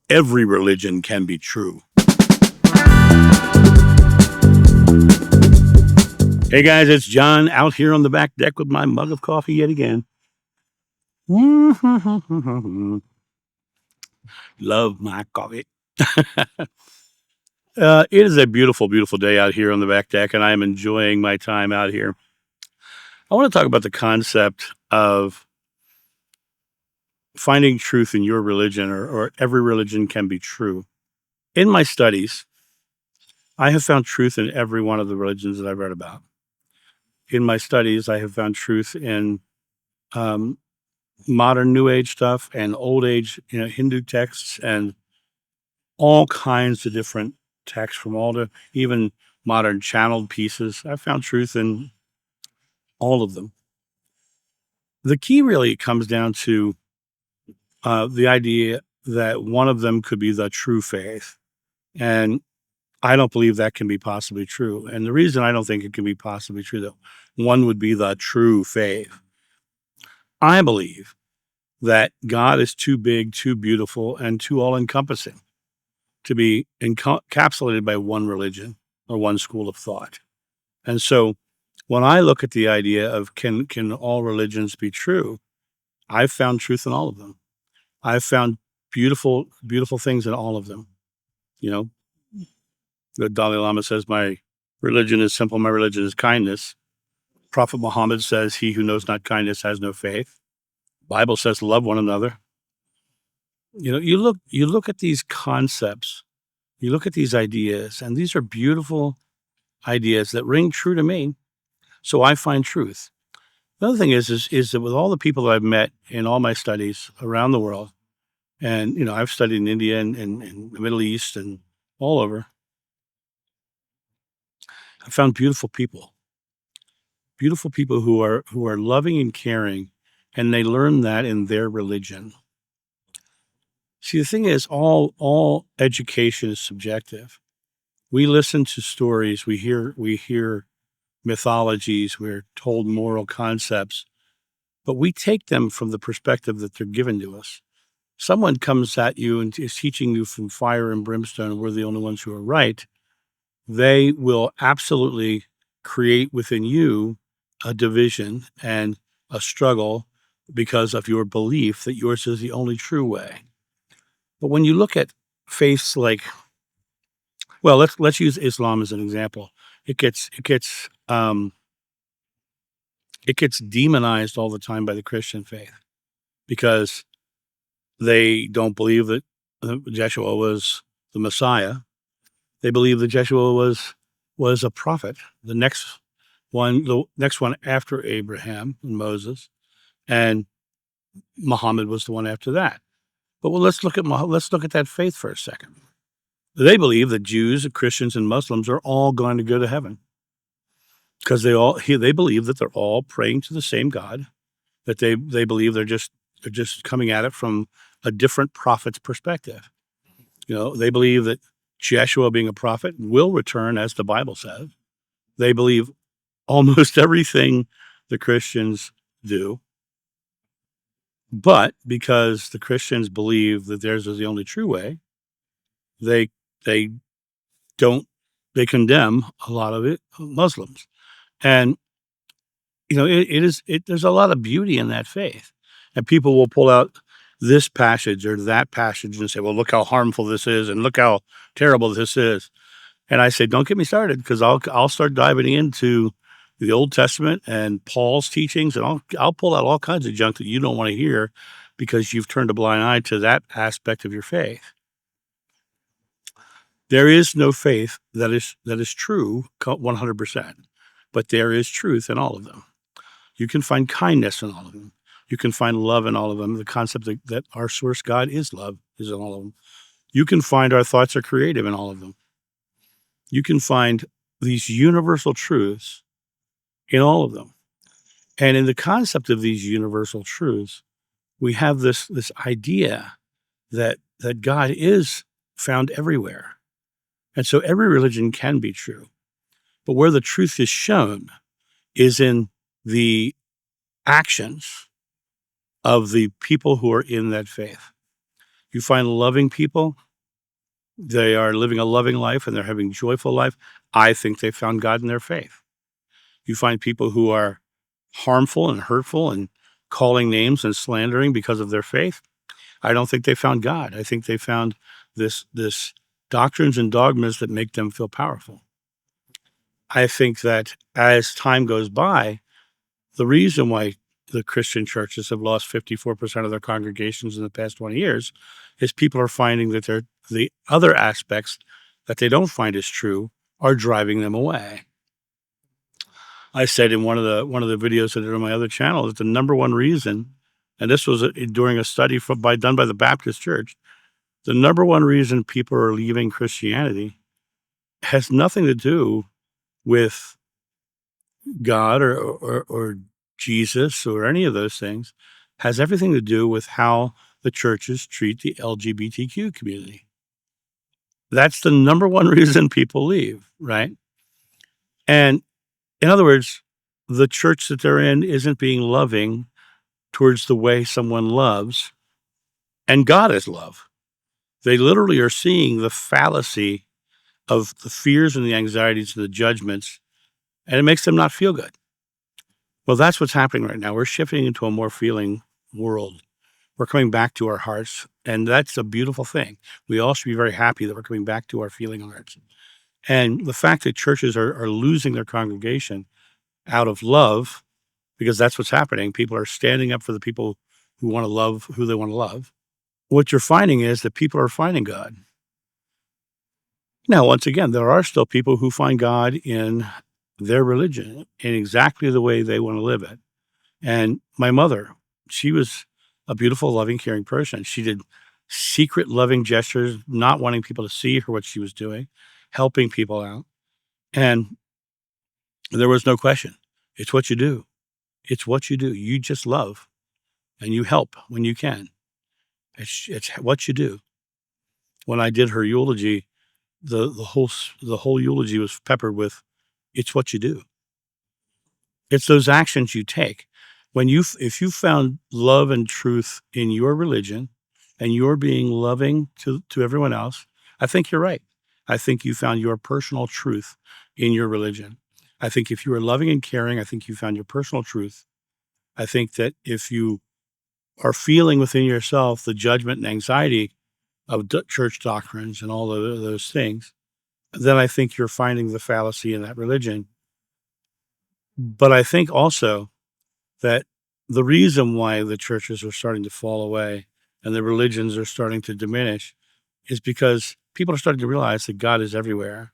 Every religion can be true. Hey guys, it's John out here on the back deck with my mug of coffee yet again. Love my coffee. It is a beautiful, beautiful day out here on the back deck, and I am enjoying my time out here. I want to talk about the concept of finding truth in your religion, or every religion can be true. In my studies, I have found truth in every one of the religions that I've read about. In my studies, I have found truth in um, modern New Age stuff and old age, Hindu texts and all kinds of different texts from all the even modern channeled pieces. I found truth in all of them. The key really comes down to the idea that one of them could be the true faith. And I don't believe that can be possibly true. And the reason I don't think it can be possibly true, that one would be the true faith, I believe that God is too big, too beautiful, and too all encompassing to be encapsulated by one religion or one school of thought. And so when I look at the idea of can all religions be true, I've found truth in all of them. I've found beautiful, beautiful things in all of them. You know, the Dalai Lama says, my religion is simple, my religion is kindness. Prophet Muhammad says, he who knows not kindness has no faith. Bible says, love one another. You look at these concepts, you look at these ideas, and these are beautiful ideas that ring true to me. So I find truth. The other thing is that with all the people that I've met in all my studies around the world, and I've studied in India and the Middle East and all over, I found beautiful people who are loving and caring, and they learn that in their religion. See, the thing is, all education is subjective. We listen to stories, we hear mythologies, we're told moral concepts, but we take them from the perspective that they're given to us. Someone comes at you and is teaching you from fire and brimstone, we're the only ones who are right. They will absolutely create within you a division and a struggle because of your belief that yours is the only true way. But when you look at faiths like, well, let's use Islam as an example. It gets demonized all the time by the Christian faith because they don't believe that Jeshua was the Messiah. They believe that Jeshua was a prophet, the next one after Abraham and Moses, and Muhammad was the one after that. But let's look at that faith for a second. They believe that Jews, Christians, and Muslims are all going to go to heaven because they believe that they're all praying to the same God. That they believe they're just coming at it from a different prophet's perspective. They believe that Jeshua, being a prophet, will return, as the Bible says. They believe almost everything the Christians do. But because the Christians believe that theirs is the only true way, they don't they condemn a lot of Muslims. And there's a lot of beauty in that faith. And people will pull out this passage or that passage and say, well, look how harmful this is and look how terrible this is. And I say, don't get me started, because I'll start diving into the Old Testament and Paul's teachings, and I'll pull out all kinds of junk that you don't want to hear because you've turned a blind eye to that aspect of your faith. There is no faith that is true 100%, but there is truth in all of them. You can find kindness in all of them. You can find love in all of them. The concept that our source God is love is in all of them. You can find our thoughts are creative in all of them. You can find these universal truths in all of them. And in the concept of these universal truths, we have this idea that God is found everywhere. And so every religion can be true. But where the truth is shown is in the actions of the people who are in that faith. You find loving people, they are living a loving life and they're having a joyful life. I think they found God in their faith. You find people who are harmful and hurtful and calling names and slandering because of their faith. I don't think they found God. I think they found this doctrines and dogmas that make them feel powerful. I think that as time goes by, the reason why the Christian churches have lost 54% of their congregations in the past 20 years is people are finding that the other aspects that they don't find as true are driving them away. I said in one of the videos I did on my other channel that the number one reason, and this was during a study done by the Baptist Church, the number one reason people are leaving Christianity has nothing to do with God or Jesus or any of those things, has everything to do with how the churches treat the LGBTQ community. That's the number one reason people leave, right? And in other words, the church that they're in isn't being loving towards the way someone loves, and God is love. They literally are seeing the fallacy of the fears and the anxieties and the judgments, and it makes them not feel good. Well, that's what's happening right now. We're shifting into a more feeling world. We're coming back to our hearts, and that's a beautiful thing. We all should be very happy that we're coming back to our feeling hearts. And the fact that churches are losing their congregation out of love, because that's what's happening. People are standing up for the people who want to love who they want to love. What you're finding is that people are finding God. Now, once again, there are still people who find God in their religion in exactly the way they want to live it. And my mother, she was a beautiful, loving, caring person. She did secret loving gestures, not wanting people to see her what she was doing, helping people out. And there was no question. It's what you do. It's what you do. You just love and you help when you can. It's what you do. When I did her eulogy, the whole eulogy was peppered with, it's what you do. It's those actions you take. If you found love and truth in your religion and you're being loving to everyone else, I think you're right. I think you found your personal truth in your religion. I think if you are loving and caring, I think you found your personal truth. I think that if you are feeling within yourself the judgment and anxiety of church doctrines and all of those things, then I think you're finding the fallacy in that religion. But I think also that the reason why the churches are starting to fall away and the religions are starting to diminish is because people are starting to realize that God is everywhere.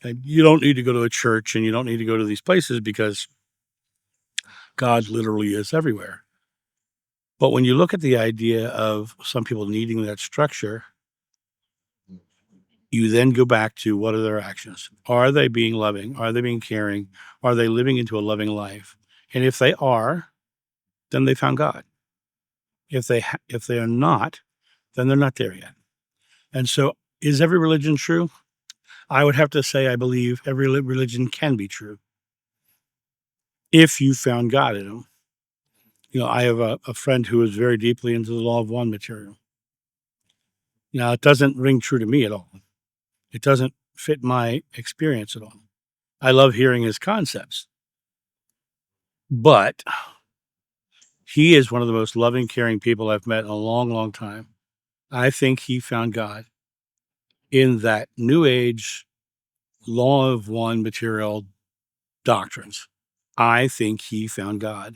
And you don't need to go to a church and you don't need to go to these places because God literally is everywhere. But when you look at the idea of some people needing that structure, you then go back to what are their actions? Are they being loving? Are they being caring? Are they living into a loving life? And if they are, then they found God. If they are not, then they're not there yet. And so, is every religion true? I would have to say I believe every religion can be true if you found God in them. I have a friend who is very deeply into the law of one material. Now, it doesn't ring true to me at all. It doesn't fit my experience at all. I love hearing his concepts, but he is one of the most loving, caring people I've met in a long, long time. I think he found God in that New Age law of one material doctrines. I think he found God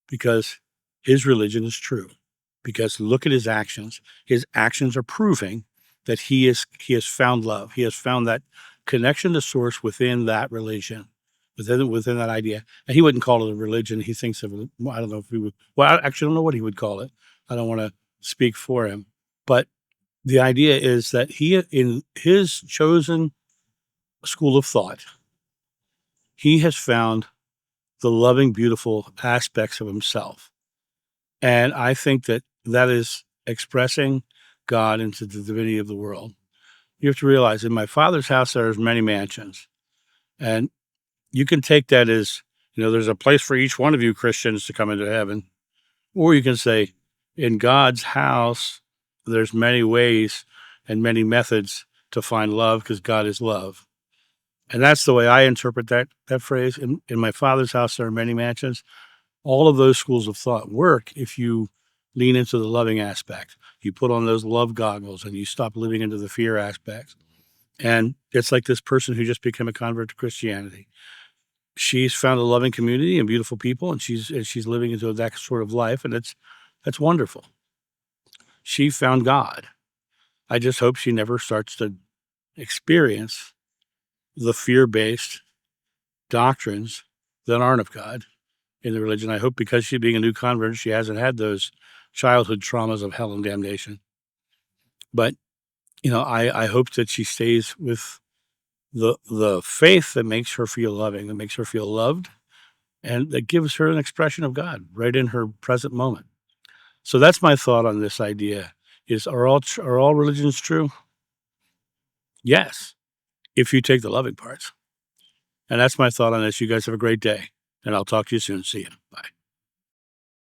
because his religion is true. Because look at his actions. His actions are proving that he has found love. He has found that connection to source within that religion, within that idea. And he wouldn't call it a religion. He thinks of it. I don't know if he would. Well, I actually don't know what he would call it. I don't want to speak for him, but the idea is that he, in his chosen school of thought, he has found the loving, beautiful aspects of himself. And I think that that is expressing God into the divinity of the world. You have to realize in my Father's house, there's many mansions. And you can take that as, there's a place for each one of you Christians to come into heaven. Or you can say, in God's house, there's many ways and many methods to find love because God is love. And that's the way I interpret that phrase. In my Father's house, there are many mansions. All of those schools of thought work if you lean into the loving aspect. You put on those love goggles and you stop living into the fear aspect. And it's like this person who just became a convert to Christianity. She's found a loving community and beautiful people, and she's living into that sort of life, and that's wonderful. She found God. I just hope she never starts to experience the fear-based doctrines that aren't of God in the religion. I hope because she being a new convert, she hasn't had those childhood traumas of hell and damnation. But I hope that she stays with the faith that makes her feel loving, that makes her feel loved, and that gives her an expression of God right in her present moment. So that's my thought on this idea: is are all religions true? Yes, if you take the loving parts. And that's my thought on this. You guys have a great day, and I'll talk to you soon. See you. Bye.